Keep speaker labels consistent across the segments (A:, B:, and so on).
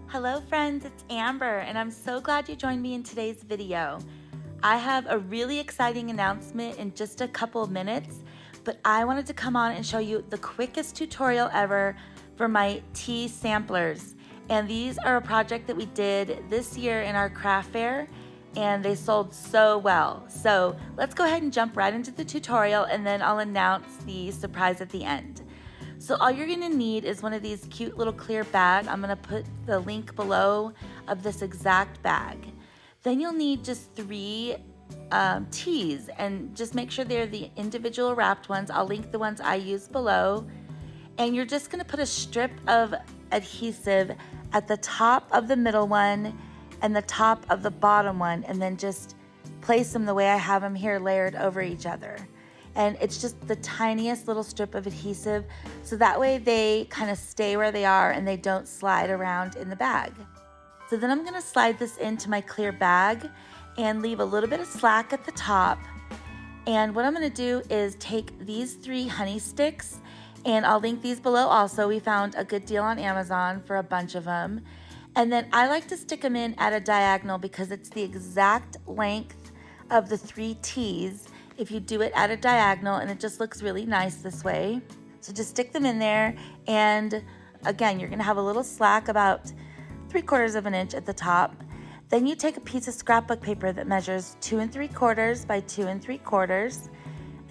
A: Hello friends, it's Amber, and I'm so glad you joined me in today's video. I have a really exciting announcement in just a couple of minutes, but I wanted to come on and show you the quickest tutorial ever for my tea samplers. And these are a project that we did this year in our craft fair, and they sold so well. So let's go ahead and jump right into the tutorial, and then I'll announce the surprise at the end. So all you're gonna need is one of these cute little clear bags. I'm gonna put the link below of this exact bag. Then you'll need just 3 teas, and just make sure they're the individual wrapped ones. I'll link the ones I use below. And you're just gonna put a strip of adhesive at the top of the middle one and the top of the bottom one, and then just place them the way I have them here, layered over each other. And it's just the tiniest little strip of adhesive, so that way they kind of stay where they are and they don't slide around in the bag. So then I'm gonna slide this into my clear bag and leave a little bit of slack at the top. And what I'm gonna do is take these 3 honey sticks, and I'll link these below also. We found a good deal on Amazon for a bunch of them. And then I like to stick them in at a diagonal because it's the exact length of the 3 teas if you do it at a diagonal, and it just looks really nice this way. So just stick them in there, and again, you're gonna have a little slack about 3/4 of an inch at the top. Then you take a piece of scrapbook paper that measures 2 3/4 by 2 3/4,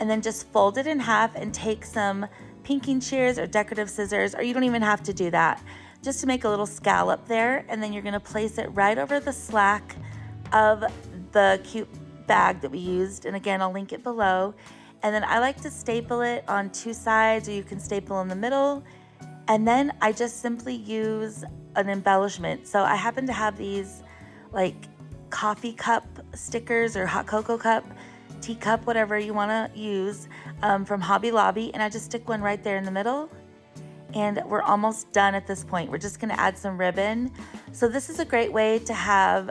A: and then just fold it in half and take some pinking shears or decorative scissors, or you don't even have to do that, just to make a little scallop there. And then you're gonna place it right over the slack of the cute bag that we used, and again, I'll link it below. And then I like to staple it on 2 sides, or you can staple in the middle. And then I just simply use an embellishment. So I happen to have these like coffee cup stickers or hot cocoa cup, teacup, whatever you want to use, from Hobby Lobby, and I just stick one right there in the middle. And we're almost done at this point. We're just gonna add some ribbon. So this is a great way to have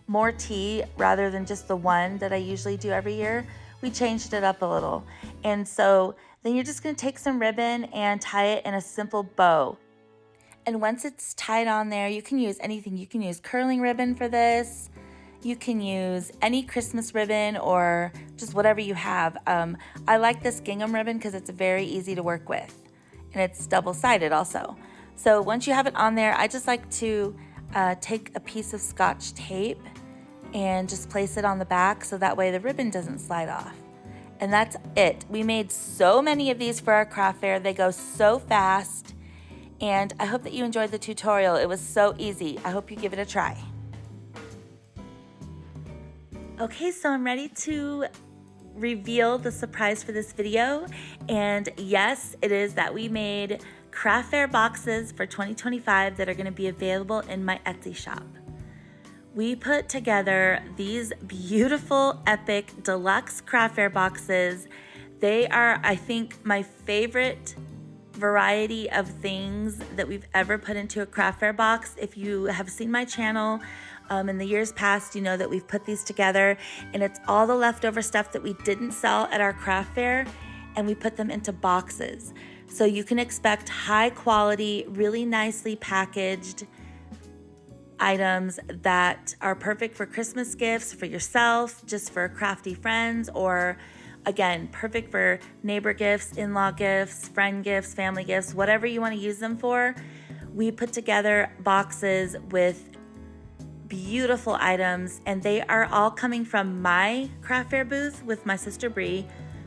A: more tea rather than just the one that I usually do every year. We changed it up a little. And so then you're just gonna take some ribbon and tie it in a simple bow. And once it's tied on there, you can use anything. You can use curling ribbon for this. You can use any Christmas ribbon or just whatever you have. I like this gingham ribbon because it's very easy to work with. And it's double-sided also. So once you have it on there, I just like to take a piece of Scotch tape and just place it on the back so that way the ribbon doesn't slide off. And that's it. We made so many of these for our craft fair. They go so fast, and I hope that you enjoyed the tutorial. It was so easy. I hope you give it a try. Okay, so I'm ready to reveal the surprise for this video. And yes, it is that we made craft fair boxes for 2025 that are gonna be available in my Etsy shop. We put together these beautiful, epic, deluxe craft fair boxes. They are, I think, my favorite variety of things that we've ever put into a craft fair box. If you have seen my channel in the years past, you know that we've put these together, and it's all the leftover stuff that we didn't sell at our craft fair, and we put them into boxes. So you can expect high quality, really nicely packaged items that are perfect for Christmas gifts, for yourself, just for crafty friends, or again, perfect for neighbor gifts, in-law gifts, friend gifts, family gifts, whatever you want to use them for. We put together boxes with beautiful items, and they are all coming from my craft fair booth with my sister Bree,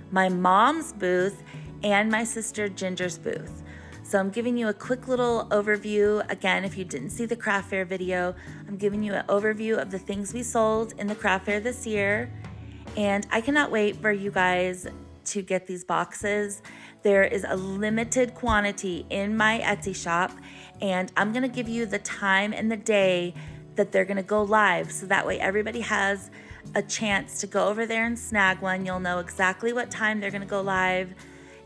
A: my mom's booth, and my sister Ginger's booth. So I'm giving you a quick little overview. Again, if you didn't see the craft fair video, I'm giving you an overview of the things we sold in the craft fair this year. And I cannot wait for you guys to get these boxes. There is a limited quantity in my Etsy shop, and I'm gonna give you the time and the day that they're gonna go live, so that way everybody has a chance to go over there and snag one. You'll know exactly what time they're gonna go live,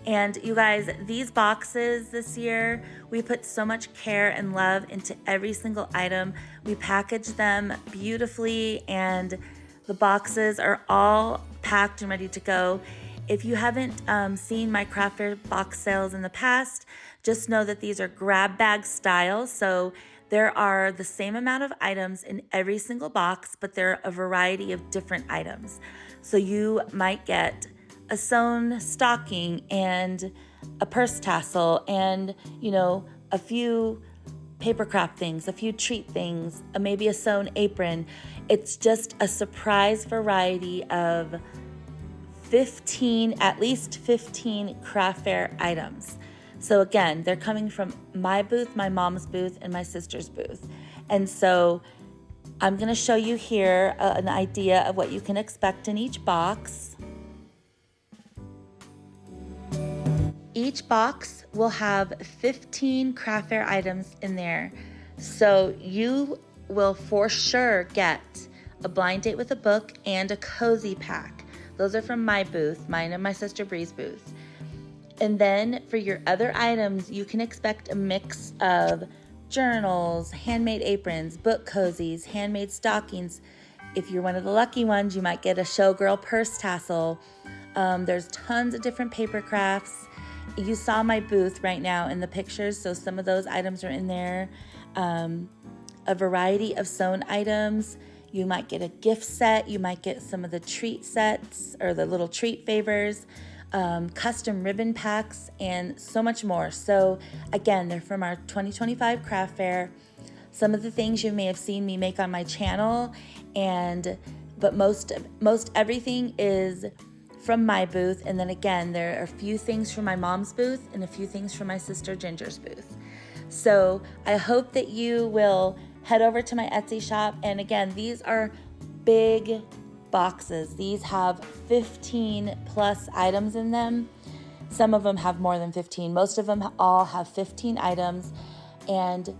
A: And you guys, these boxes this year, we put so much care and love into every single item. We package them beautifully, and the boxes are all packed and ready to go. If you haven't seen my craft fair box sales in the past, just know that these are grab bag style. So there are the same amount of items in every single box, but there are a variety of different items. So you might get a sewn stocking and a purse tassel and, you know, a few paper craft things, a few treat things, maybe a sewn apron. It's just a surprise variety of 15, at least 15 craft fair items. So again, they're coming from my booth, my mom's booth, and my sister's booth. And so I'm gonna show you here an idea of what you can expect in each box. Each box will have 15 craft fair items in there. So you will for sure get a blind date with a book and a cozy pack. Those are from my booth, mine and my sister Bree's booth. And then for your other items, you can expect a mix of journals, handmade aprons, book cozies, handmade stockings. If you're one of the lucky ones, you might get a showgirl purse tassel. There's tons of different paper crafts. You saw my booth right now in the pictures, so some of those items are in there. A variety of sewn items. You might get a gift set. You might get some of the treat sets or the little treat favors, custom ribbon packs, and so much more. So again, they're from our 2025 craft fair. Some of the things you may have seen me make on my channel, but most everything is from my booth. And then again, there are a few things from my mom's booth and a few things from my sister Ginger's booth. So I hope that you will head over to my Etsy shop. And again, these are big boxes. These have 15 plus items in them. Some of them have more than 15. Most of them all have 15 items, and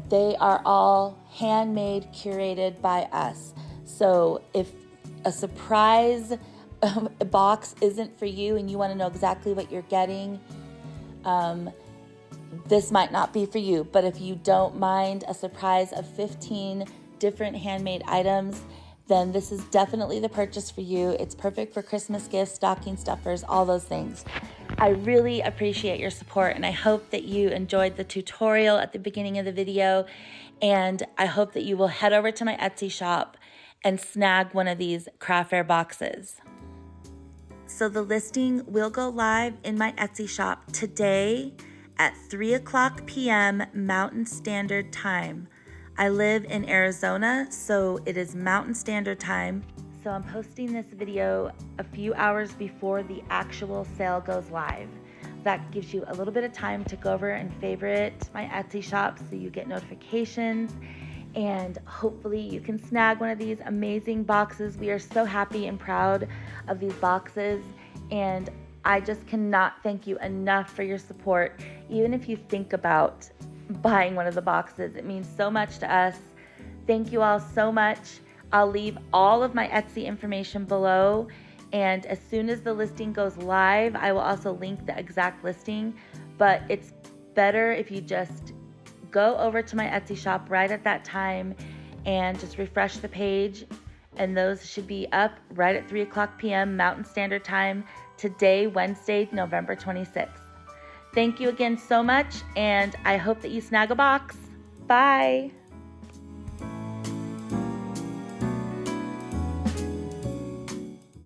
A: they are all handmade, curated by us. So if a surprise box isn't for you and you want to know exactly what you're getting, this might not be for you. But if you don't mind a surprise of 15 different handmade items, then this is definitely the purchase for you. It's perfect for Christmas gifts, stocking stuffers, all those things. I really appreciate your support, and I hope that you enjoyed the tutorial at the beginning of the video, and I hope that you will head over to my Etsy shop and snag one of these craft fair boxes. So the listing will go live in my Etsy shop today at 3:00 p.m. Mountain Standard Time. I live in Arizona, so it is Mountain Standard Time. So I'm posting this video a few hours before the actual sale goes live. That gives you a little bit of time to go over and favorite my Etsy shop so you get notifications, and hopefully you can snag one of these amazing boxes. We are so happy and proud of these boxes, and I just cannot thank you enough for your support. Even if you think about buying one of the boxes, it means so much to us. Thank you all so much. I'll leave all of my Etsy information below, and as soon as the listing goes live, I will also link the exact listing. But it's better if you just go over to my Etsy shop right at that time and just refresh the page, and those should be up right at 3:00 p.m. Mountain Standard Time today, Wednesday, November 26th. Thank you again so much, and I hope that you snag a box. Bye.